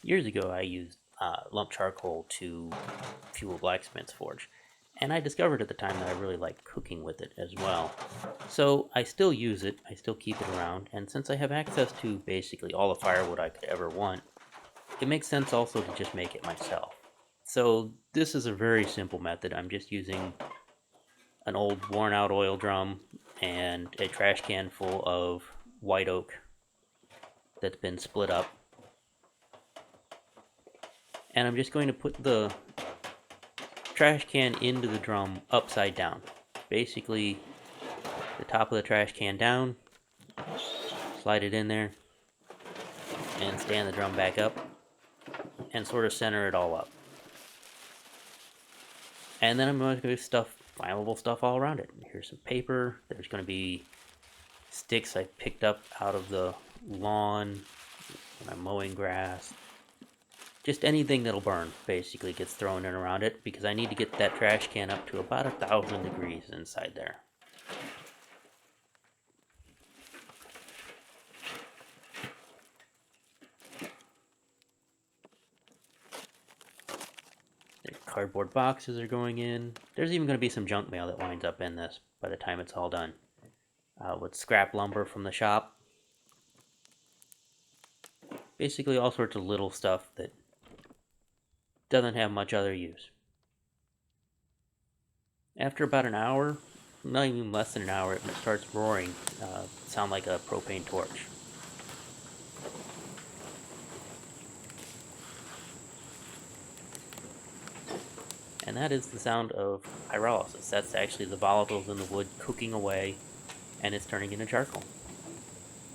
Years ago, I used lump charcoal to fuel blacksmith's forge, and I discovered at the time that I really liked cooking with it as well. So I still use it, I still keep it around, and since I have access to basically all the firewood I could ever want, it makes sense also to just make it myself. So this is a very simple method. I'm just using an old worn out oil drum and a trash can full of white oak that's been split up. And I'm just going to put the trash can into the drum upside down. Basically, the top of the trash can down, slide it in there, and stand the drum back up, and sort of center it all up. And then I'm going to stuff flammable stuff all around it. Here's some paper. There's going to be sticks I picked up out of the lawn when I'm mowing grass. Just anything that'll burn basically gets thrown in around it because I need to get that trash can up to about 1,000 degrees inside there. The cardboard boxes are going in. There's even going to be some junk mail that winds up in this by the time it's all done. With scrap lumber from the shop. Basically all sorts of little stuff that doesn't have much other use. After about an hour, not even less than an hour, it starts roaring, sound like a propane torch. And that is the sound of pyrolysis. That's actually the volatiles in the wood cooking away, and it's turning into charcoal.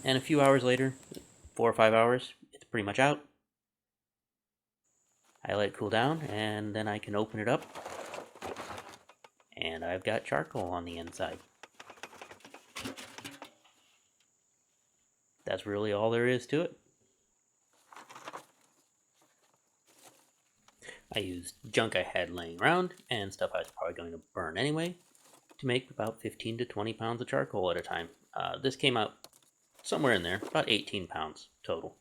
And a few hours later, 4 or 5 hours, it's pretty much out. I let it cool down, and then I can open it up, and I've got charcoal on the inside. That's really all there is to it. I used junk I had laying around and stuff I was probably going to burn anyway to make about 15 to 20 pounds of charcoal at a time. This came out somewhere in there, about 18 pounds total.